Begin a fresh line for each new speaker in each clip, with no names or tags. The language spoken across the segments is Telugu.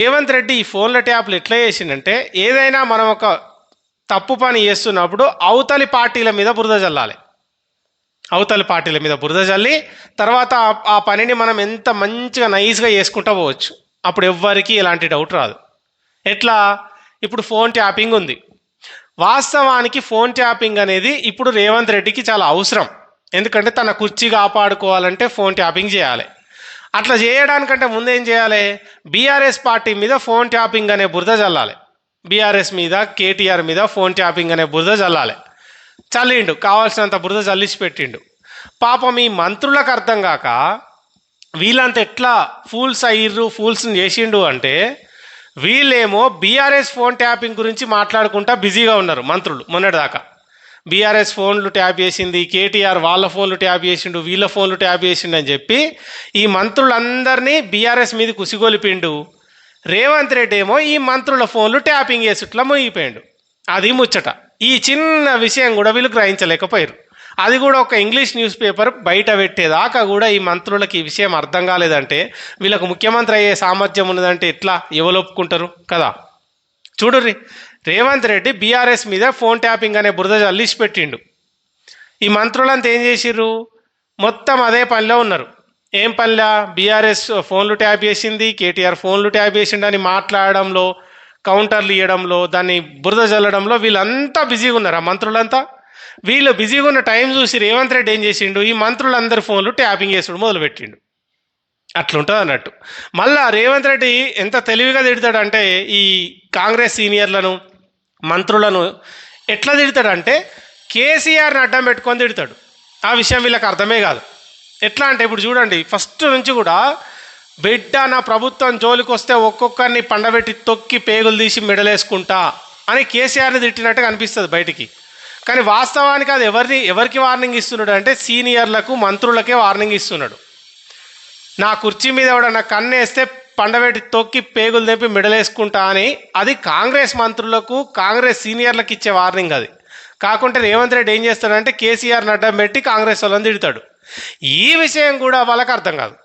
రేవంత్ రెడ్డి ఈ ఫోన్ల ట్యాప్లు ఎట్లా చేసిండంటే, ఏదైనా మనం ఒక తప్పు పని చేస్తున్నప్పుడు అవతలి పార్టీల మీద బురద జల్లాలి. అవతలి పార్టీల మీద బురద జల్లి తర్వాత ఆ పనిని మనం ఎంత మంచిగా నైస్గా చేసుకుంటూ పోవచ్చు. అప్పుడు ఎవ్వరికి ఎలాంటి డౌట్ రాదు. ఎట్లా? ఇప్పుడు ఫోన్ ట్యాపింగ్ ఉంది. వాస్తవానికి ఫోన్ ట్యాపింగ్ అనేది ఇప్పుడు రేవంత్ రెడ్డికి చాలా అవసరం. ఎందుకంటే తన కుర్చీ కాపాడుకోవాలంటే ఫోన్ ట్యాపింగ్ చేయాలి. అట్లా చేయడానికంటే ముందు ఏం చేయాలి? బీఆర్ఎస్ పార్టీ మీద ఫోన్ ట్యాపింగ్ అనే బురద చల్లాలి. బీఆర్ఎస్ మీద, కేటీఆర్ మీద ఫోన్ ట్యాపింగ్ అనే బురద చల్లాలి. చల్లిండు, కావాల్సినంత బురద చల్లిసి పెట్టిండు. పాపం ఈ మంత్రులకు అర్థం కాక వీళ్ళంతా ఎట్లా ఫూల్స్ అయ్యిర్రు, ఫూల్స్ని చేసిండు అంటే, వీళ్ళేమో బీఆర్ఎస్ ఫోన్ ట్యాపింగ్ గురించి మాట్లాడుకుంటా బిజీగా ఉన్నారు మంత్రులు మొన్నటిదాకా. బీఆర్ఎస్ ఫోన్లు ట్యాప్ చేసింది, కేటీఆర్ వాళ్ళ ఫోన్లు ట్యాప్ చేసిండు, వీళ్ళ ఫోన్లు ట్యాప్ చేసిండు అని చెప్పి ఈ మంత్రులందరినీ బీఆర్ఎస్ మీద కుసిగొలిపిండు. రేవంత్ రెడ్డి ఏమో ఈ మంత్రుల ఫోన్లు ట్యాపింగ్ చేసేట్లా ముగిపోయిండు. అది ముచ్చట. ఈ చిన్న విషయం కూడా వీళ్ళు గ్రహించలేకపోయారు. అది కూడా ఒక ఇంగ్లీష్ న్యూస్ పేపర్ బయట పెట్టేదాకా కూడా ఈ మంత్రులకి ఈ విషయం అర్థం కాలేదంటే, వీళ్ళకు ముఖ్యమంత్రి అయ్యే సామర్థ్యం ఉన్నదంటే ఎట్లా ఎవరు ఒప్పుకుంటారు కదా? చూడుర్రి, రేవంత్ రెడ్డి బీఆర్ఎస్ మీద ఫోన్ ట్యాపింగ్ అనే బురద జల్లిసి పెట్టిండు. ఈ మంత్రులంతా ఏం చేసిర్రు? మొత్తం అదే పనిలో ఉన్నారు. ఏం పనిలా? బీఆర్ఎస్ ఫోన్లు ట్యాప్ చేసింది, కేటీఆర్ ఫోన్లు ట్యాప్ చేసిండని మాట్లాడడంలో, కౌంటర్లు ఇవ్వడంలో, దాన్ని బురద జల్లడంలో వీళ్ళంతా బిజీగా ఉన్నారు. ఆ మంత్రులంతా వీళ్ళు బిజీగా ఉన్న టైం చూసి రేవంత్ రెడ్డి ఏం చేసిండు? ఈ మంత్రులందరి ఫోన్లు ట్యాపింగ్ చేసుడు మొదలుపెట్టిండు. అట్లుంటుంది అన్నట్టు. మళ్ళా రేవంత్ రెడ్డి ఎంత తెలివిగా తిడతాడంటే, ఈ కాంగ్రెస్ సీనియర్లను, మంత్రులను ఎట్లా తిడతాడంటే, కేసీఆర్ని అడ్డం పెట్టుకొని తిడతాడు. ఆ విషయం వీళ్ళకి అర్థమే కాదు. ఎట్లా అంటే, ఇప్పుడు చూడండి, ఫస్ట్ నుంచి కూడా బిడ్డ నా ప్రభుత్వం జోలికి వస్తే ఒక్కొక్కరిని పండబెట్టి తొక్కి పేగులు తీసి మెడలేసుకుంటా అని కేసీఆర్ని తిట్టినట్టుగా అనిపిస్తుంది బయటికి. కానీ వాస్తవానికి అది ఎవరికి వార్నింగ్ ఇస్తున్నాడు అంటే, సీనియర్లకు, మంత్రులకే వార్నింగ్ ఇస్తున్నాడు. నా కుర్చీ మీద ఎవడన్నా కన్నేస్తే పండబెట్టి తొక్కి పేగులు తెంపి మెడలేసుకుంటా అని. అది కాంగ్రెస్ మంత్రులకు, కాంగ్రెస్ సీనియర్లకు ఇచ్చే వార్నింగ్ అది. కాకుంటే రేవంత్ రెడ్డి ఏం చేస్తాడంటే, కేసీఆర్ని అడ్డం పెట్టి కాంగ్రెస్ వాళ్ళని తిడతాడు. ఈ విషయం కూడా వాళ్ళకి అర్థం కాదు.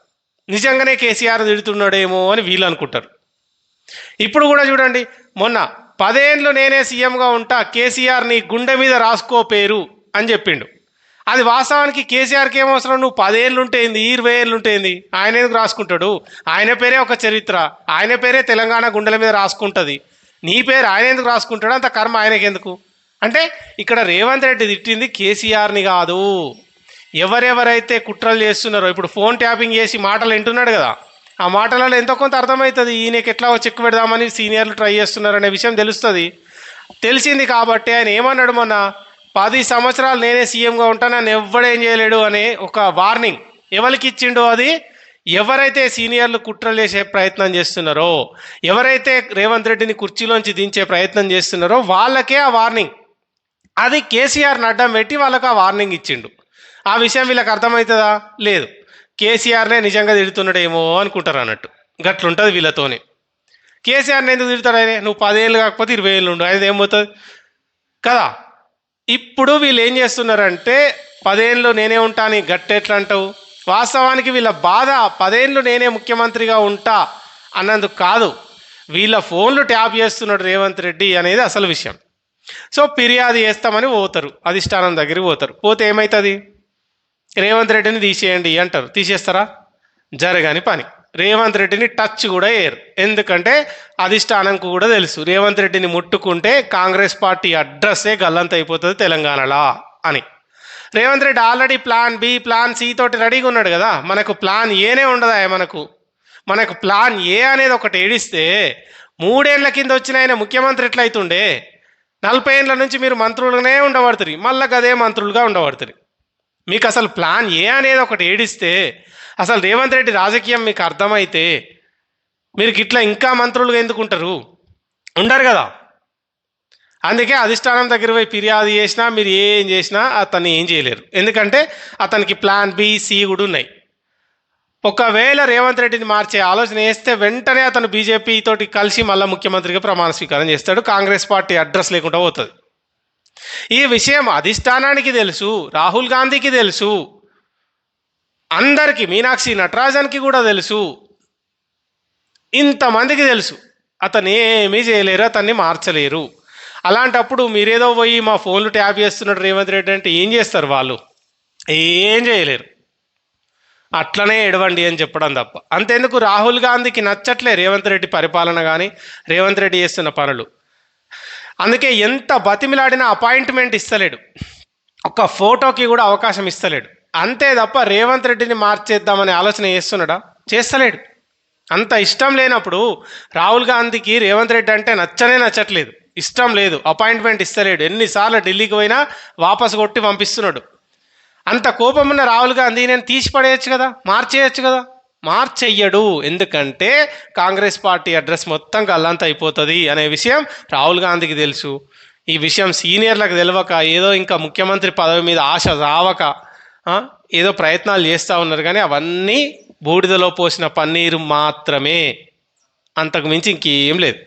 నిజంగానే కేసీఆర్ తిడుతున్నాడేమో అని వీళ్ళు అనుకుంటారు. ఇప్పుడు కూడా చూడండి, మొన్న 10 ఏళ్ళు నేనే సీఎంగా ఉంటా, కేసీఆర్ని గుండె మీద రాసుకో పేరు అని చెప్పిండు. అది వాస్తవానికి కేసీఆర్కి ఏమవసరం? నువ్వు 10 ఏళ్ళు ఉంటేంది, 20 ఏళ్ళు ఉంటేంది, ఆయన ఎందుకు రాసుకుంటాడు? ఆయన పేరే ఒక చరిత్ర, ఆయన పేరే తెలంగాణ గుండెల మీద రాసుకుంటుంది. నీ పేరు ఆయన ఎందుకు రాసుకుంటాడు? అంత కర్మ ఆయనకి ఎందుకు? అంటే ఇక్కడ రేవంత్ రెడ్డి తిట్టింది కేసీఆర్ని కాదు, ఎవరెవరైతే కుట్రలు చేస్తున్నారో. ఇప్పుడు ఫోన్ ట్యాపింగ్ చేసి మాటలు వింటున్నాడు కదా, ఆ మాటలలో ఎంతో కొంత అర్థమవుతుంది. ఈయనకి ఎట్లా చెక్ పెడదామని సీనియర్లు ట్రై చేస్తున్నారు అనే విషయం తెలుస్తుంది. తెలిసింది కాబట్టి ఆయన ఏమన్నాడు మొన్న, 10 సంవత్సరాలు నేనే సీఎంగా ఉంటాను, నన్ను ఎవ్వడేం చేయలేడు అనే ఒక వార్నింగ్ ఎవరికి ఇచ్చిండో, అది ఎవరైతే సీనియర్లు కుట్రలు చేసే ప్రయత్నం చేస్తున్నారో, ఎవరైతే రేవంత్ రెడ్డిని కుర్చీలోంచి దించే ప్రయత్నం చేస్తున్నారో వాళ్ళకే ఆ వార్నింగ్. అది కేసీఆర్ని అడ్డం పెట్టి వాళ్ళకు ఆ వార్నింగ్ ఇచ్చిండు. ఆ విషయం వీళ్ళకి అర్థమవుతుందా? లేదు. కేసీఆర్నే నిజంగా తిడుతున్నాడేమో అనుకుంటారు అన్నట్టు. గట్లుంటుంది వీళ్ళతోనే. కేసీఆర్ని ఎందుకు తిడతాడు? నువ్వు 10 ఏళ్ళు కాకపోతే 20 ఏళ్ళు ఉండు, ఆయన ఏమవుతుంది కదా? ఇప్పుడు వీళ్ళు ఏం చేస్తున్నారంటే, 10 ఏళ్ళు నేనే ఉంటా అని గట్టెట్లా అంటావు? వాస్తవానికి వీళ్ళ బాధ 10 ఏళ్ళు నేనే ముఖ్యమంత్రిగా ఉంటా అన్నందుకు కాదు, వీళ్ళ ఫోన్లు ట్యాప్ చేస్తున్నాడు రేవంత్ రెడ్డి అనేది అసలు విషయం. సో ఫిర్యాదు చేస్తామని పోతారు, అధిష్టానం దగ్గరికి పోతారు. పోతే ఏమవుతుంది? రేవంత్ రెడ్డిని తీసేయండి అంటారు. తీసేస్తారా? జరగని పని. రేవంత్ రెడ్డిని టచ్ కూడా చేయరు. ఎందుకంటే అధిష్టానంకు కూడా తెలుసు, రేవంత్ రెడ్డిని ముట్టుకుంటే కాంగ్రెస్ పార్టీ అడ్రస్సే గల్లంత అయిపోతుంది తెలంగాణలో అని. Revanth Reddy already plan B, plan C తోటి రెడీగా ఉన్నాడు కదా. మనకు ప్లాన్ ఏనే ఉండదా? మనకు ప్లాన్ ఏ అనేది ఒకటి ఏడిస్తే 3 ఏళ్ల కింద వచ్చిన ఆయన ముఖ్యమంత్రి ఎట్లయితుండే? 40 ఏళ్ళ నుంచి మీరు మంత్రులుగానే ఉండబడుతుంది, మళ్ళీ అదే మంత్రులుగా ఉండబడుతుంది. మీకు అసలు ప్లాన్ ఏ అనేది ఒకటి ఏడిస్తే, అసలు రేవంత్ రెడ్డి రాజకీయం మీకు అర్థమైతే మీరు ఇట్లా ఇంకా మంత్రులుగా ఎందుకుంటారు? ఉండరు కదా. అందుకే అధిష్టానం దగ్గర పోయి ఫిర్యాదు చేసినా, మీరు ఏం చేసినా అతన్ని ఏం చేయలేరు. ఎందుకంటే అతనికి ప్లాన్ బి, సి కూడా ఉన్నాయి. ఒకవేళ రేవంత్ రెడ్డిని మార్చే ఆలోచన చేస్తే వెంటనే అతను బీజేపీ తోటి కలిసి మళ్ళీ ముఖ్యమంత్రిగా ప్రమాణ స్వీకారం చేస్తాడు. కాంగ్రెస్ పార్టీ అడ్రస్ లేకుండా పోతుంది. ఈ విషయం అధిష్టానానికి తెలుసు, రాహుల్ గాంధీకి తెలుసు, అందరికీ, మీనాక్షి నటరాజన్కి కూడా తెలుసు. ఇంతమందికి తెలుసు అతను ఏమీ చేయలేరు, అతన్ని మార్చలేరు. అలాంటప్పుడు మీరేదో పోయి మా ఫోన్లు ట్యాప్ చేస్తున్నాడు రేవంత్ రెడ్డి అంటే ఏం చేస్తారు వాళ్ళు? ఏం చేయలేరు. అట్లనే ఎడవండి అని చెప్పడం తప్ప. అంతెందుకు, రాహుల్ గాంధీకి నచ్చట్లే రేవంత్ రెడ్డి పరిపాలన కానీ రేవంత్ రెడ్డి చేస్తున్న పనులు. అందుకే ఎంత బతిమిలాడినా అపాయింట్మెంట్ ఇస్తలేడు, ఒక ఫోటోకి కూడా అవకాశం ఇస్తలేడు. అంతే తప్ప రేవంత్ రెడ్డిని మార్చేద్దామనే ఆలోచన చేస్తున్నాడా? చేస్తలేడు. అంత ఇష్టం లేనప్పుడు రాహుల్ గాంధీకి రేవంత్ రెడ్డి అంటే నచ్చట్లేదు, ఇష్టం లేదు, అపాయింట్మెంట్ ఇస్తలేడు. ఎన్నిసార్లు ఢిల్లీకి పోయినా వాపసు కొట్టి పంపిస్తున్నాడు. అంత కోపం ఉన్న రాహుల్ గాంధీ నేను తీసి పడేయచ్చు కదా, మార్చేయచ్చు కదా. మార్చెయ్యడు. ఎందుకంటే కాంగ్రెస్ పార్టీ అడ్రస్ మొత్తం గల్లంత అయిపోతుంది అనే విషయం రాహుల్ గాంధీకి తెలుసు. ఈ విషయం సీనియర్లకు తెలియక ఏదో ఇంకా ముఖ్యమంత్రి పదవి మీద ఆశ రావక ఏదో ప్రయత్నాలు చేస్తూ ఉన్నారు. కానీ అవన్నీ బూడిదలో పోసిన పన్నీరు మాత్రమే, అంతకు మించి ఇంకేం లేదు.